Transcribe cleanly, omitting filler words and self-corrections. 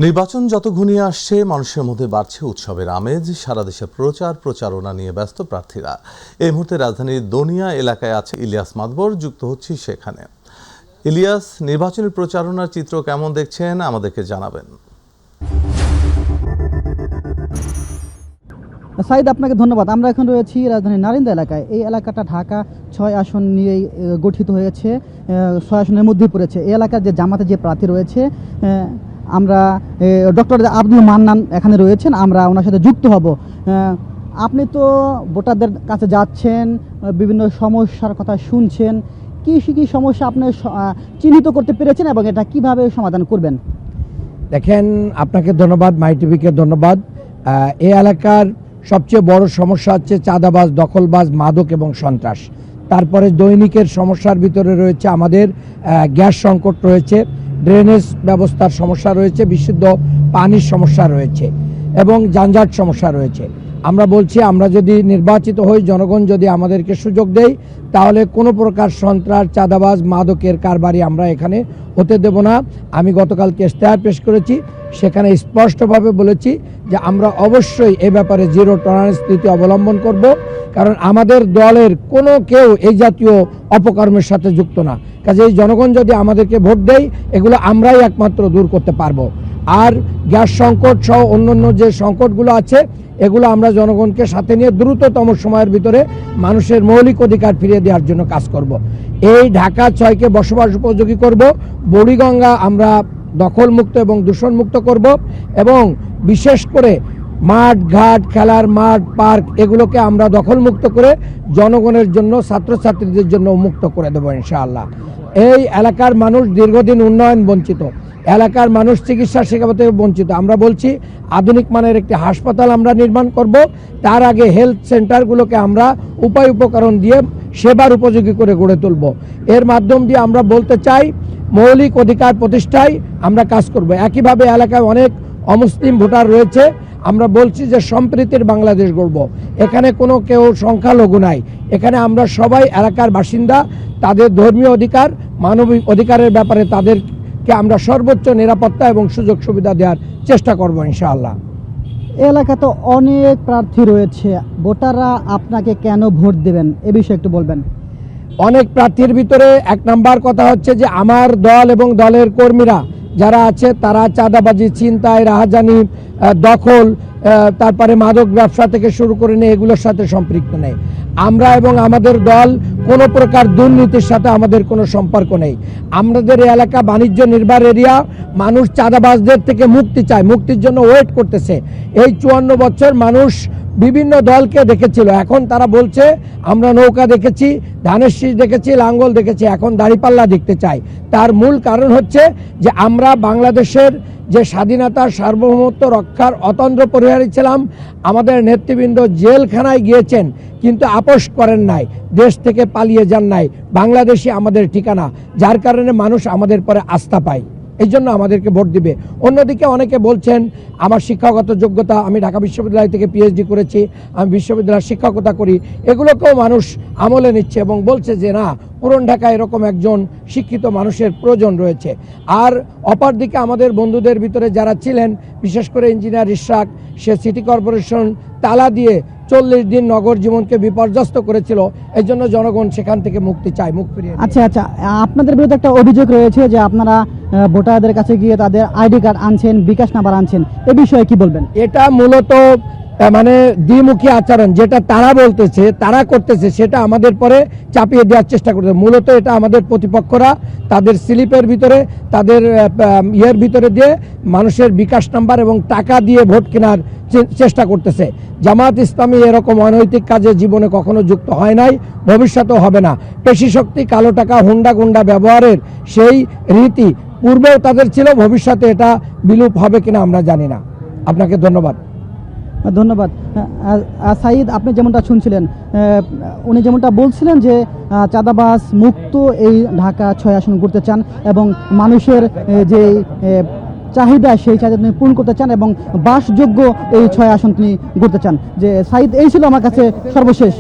নির্বাচন যত ঘনিয়ে আসছে মানুষের মধ্যে বাড়ছে উৎসবের আমেজ। সারা দেশে প্রচারণা নিয়ে ব্যস্ত প্রার্থীরা। এই মুহূর্তে রাজধানীর দনিয়া এলাকায় আছে ইলিয়াস মাদবর, যুক্ত হচ্ছি সেখানে। ইলিয়াস, নির্বাচনের প্রচারণার চিত্র কেমন দেখছেন আমাদেরকে জানাবেন। সাইদ, আপনাকে ধন্যবাদ। আমরা এখন রয়েছি রাজধানীর নারিন্দা এলাকায়। এই এলাকাটা ঢাকা 6 আসন নিয়েই গঠিত হয়েছে, 6 আসনের মধ্যে পড়েছে। এই এলাকার যে জামাতে যে প্রার্থী রয়েছে, আমরা ডক্টর আব্দুল মান্নান এখানে রয়েছেন, আমরা ওনার সাথে যুক্ত হব। আপনি তো ভোটারদের কাছে যাচ্ছেন, বিভিন্ন সমস্যার কথা শুনছেন। কি কি সমস্যা আপনি চিহ্নিত করতে পেরেছেন এবং এটা কিভাবে সমাধান করবেন? দেখেন, আপনাকে ধন্যবাদ, মাই টিভিকে ধন্যবাদ। এই এলাকার সবচেয়ে বড় সমস্যা হচ্ছে চাঁদাবাজ, দখলবাজ, মাদক এবং সন্ত্রাস। তারপরে দৈনিকের সমস্যার ভিতরে রয়েছে আমাদের গ্যাস সংকট রয়েছে, ড্রেনেজ ব্যবস্থার সমস্যা রয়েছে, বিশুদ্ধ পানির সমস্যা রয়েছে এবং যানজট সমস্যা রয়েছে। আমরা বলছি, আমরা যদি নির্বাচিত হই, জনগণ যদি আমাদেরকে সুযোগ দেয়, তাহলে কোনো প্রকার সন্ত্রাস, চাঁদাবাজ, মাদকের কারবারি আমরা এখানে হতে দেব না। আমি গতকালকে ইশতেহার পেশ করেছি, সেখানে স্পষ্টভাবে বলেছি যে আমরা অবশ্যই এ ব্যাপারে জিরো টলারেন্স নীতি অবলম্বন করব, কারণ আমাদের দলের কোনো কেউ এই জাতীয় অপকর্মের সাথে যুক্ত না। কাজেই জনগণ যদি আমাদেরকে ভোট দেয়, এগুলো আমরাই একমাত্র দূর করতে পারবো। আর গ্যাস সংকট সহ অন্যান্য যে সংকটগুলো আছে, এগুলো আমরা জনগণকে সাথে নিয়ে দ্রুততম সময়ের ভিতরে মানুষের মৌলিক অধিকার ফিরিয়ে দেওয়ার জন্য কাজ করব। এই ঢাকা 6কে বসবাস উপযোগী করব। বুড়িগঙ্গা আমরা দখলমুক্ত এবং দূষণমুক্ত করব এবং বিশেষ করে মাঠ ঘাট, খেলার মাঠ, পার্ক এগুলোকে আমরা দখলমুক্ত করে জনগণের জন্য, ছাত্রছাত্রীদের জন্য মুক্ত করে দেবো ইনশাআল্লাহ। এই এলাকার মানুষ দীর্ঘদিন উন্নয়ন বঞ্চিত, এলাকার মানুষ চিকিৎসা সেবা থেকে বঞ্চিত। আমরা বলছি আধুনিক মানের একটি হাসপাতাল আমরা নির্মাণ করব। তার আগে হেলথ সেন্টারগুলোকে আমরা উপায় উপকরণ দিয়ে সেবার উপযোগী করে গড়ে তুলব। এর মাধ্যম দিয়ে আমরা বলতে চাই, মৌলিক অধিকার প্রতিষ্ঠায় আমরা কাজ করব। একইভাবে এলাকায় অনেক অমুসলিম ভোটার রয়েছে, আমরা বলছি যে সম্প্রীতির বাংলাদেশ গড়ব। এখানে কোনো কেউ সংখ্যালঘু নাই, এখানে আমরা সবাই এলাকার বাসিন্দা। তাদের ধর্মীয় অধিকার, মানবিক অধিকারের ব্যাপারে তাদেরকে আমরা সর্বোচ্চ নিরাপত্তা এবং সুযোগ সুবিধা দেওয়ার চেষ্টা করব ইনশাআল্লাহ। এলাকা তো অনেক প্রার্থী রয়েছে, ভোটাররা আপনাকে কেন ভোট দেবেন এ বিষয়ে একটু বলবেন। অনেক প্রার্থীর ভিতরে এক নাম্বার কথা হচ্ছে যে আমার দল এবং দলের কর্মীরা যারা আছে তারা চাঁদাবাজি, ছিনতাই, রাহাজানি, দখল, তারপরে মাদক ব্যবসা থেকে শুরু করে নিয়ে এগুলোর সাথে সম্পৃক্ত নেই। আমরা এবং আমাদের দল কোনো প্রকার দুর্নীতির সাথে আমাদের কোনো সম্পর্ক নেই। আমাদের এলাকা বাণিজ্য নির্ভর এরিয়া, মানুষ চাঁদাবাজদের থেকে মুক্তি চায়, মুক্তির জন্য ওয়েট করতেছে। এই 54 বছর মানুষ বিভিন্ন দলকে দেখেছিল, এখন তারা বলছে আমরা নৌকা দেখেছি, ধানের শীষ দেখেছি, লাঙ্গল দেখেছি, এখন দাঁড়িপাল্লা দেখতে চাই। তার মূল কারণ হচ্ছে যে আমরা বাংলাদেশের যে স্বাধীনতা, সার্বভৌমত্ব রক্ষার অতন্দ্র পরিহারী ছিলাম। আমাদের নেতৃবৃন্দ জেলখানায় গিয়েছেন কিন্তু আপোষ করেন নাই, দেশ থেকে পালিয়ে যান নাই। বাংলাদেশই আমাদের ঠিকানা, যার কারণে মানুষ আমাদের পরে আস্থা পায়, এই জন্য আমাদেরকে ভোট দিবে। অন্যদিকে অনেকে বলছেন আমার শিক্ষাগত যোগ্যতা, আমি ঢাকা বিশ্ববিদ্যালয় থেকে পিএইচডি করেছি, আমি বিশ্ববিদ্যালয়ের শিক্ষকতা করি, এগুলোকেও মানুষ আমলে নিচ্ছে এবং বলছে যে না, পুরান ঢাকায় এরকম একজন শিক্ষিত মানুষের প্রয়োজন রয়েছে। আর অপরদিকে আমাদের বন্ধুদের ভিতরে যারা ছিলেন, বিশেষ করে ইঞ্জিনিয়ার ইশরাক, সে সিটি কর্পোরেশন তালা দিয়ে 40 দিন নগর জীবনকে বিপর্যস্ত করেছিল। এই জন্য জনগণ সেখান থেকে মুক্তি চায়, মুখ ফিরিয়ে। আচ্ছা, আপনাদের বিরুদ্ধে একটা অভিযোগ রয়েছে যে আপনারা ভোটারদের কাছে গিয়ে তাদের আইডি কার্ড আনছেন, বিকাশ নাম্বার আনছেন, এ বিষয়ে কি বলবেন? এটা মূলত মানে দ্বিমুখী আচরণ, যেটা তারা বলতেছে, তারা করতেছে, সেটা আমাদের পরে চাপিয়ে দেওয়ার চেষ্টা করতেছে। মূলত এটা আমাদের প্রতিপক্ষরা তাদের স্লিপের ভিতরে, তাদের ইয়ের ভিতরে দিয়ে মানুষের বিকাশ নাম্বার এবং টাকা দিয়ে ভোট কেনার চেষ্টা করতেছে। জামাত ইসলামী এরকম অনৈতিক কাজে জীবনে কখনো যুক্ত হয় নাই, ভবিষ্যতেও হবে না। পেশি শক্তি, কালো টাকা, হুন্ডা গুন্ডা ব্যবহারের সেই রীতি পূর্বেও তাদের ছিল, ভবিষ্যতে এটা বিলুপ হবে কিনা আমরা জানি না। আপনাকে ধন্যবাদ। ধন্যবাদ। সাইদ, আপনি যেমনটা শুনছিলেন, উনি যেমনটা বলছিলেন যে চাঁদাবাজ মুক্ত এই ঢাকা 6 আসন করতে চান এবং মানুষের যে চাহিদা, সেই চাহিদা তিনি পূরণ করতে চান এবং বাসযোগ্য এই 6 আসন তিনি করতে চান। যে সাইদ, এই ছিল আমার কাছে সর্বশেষ।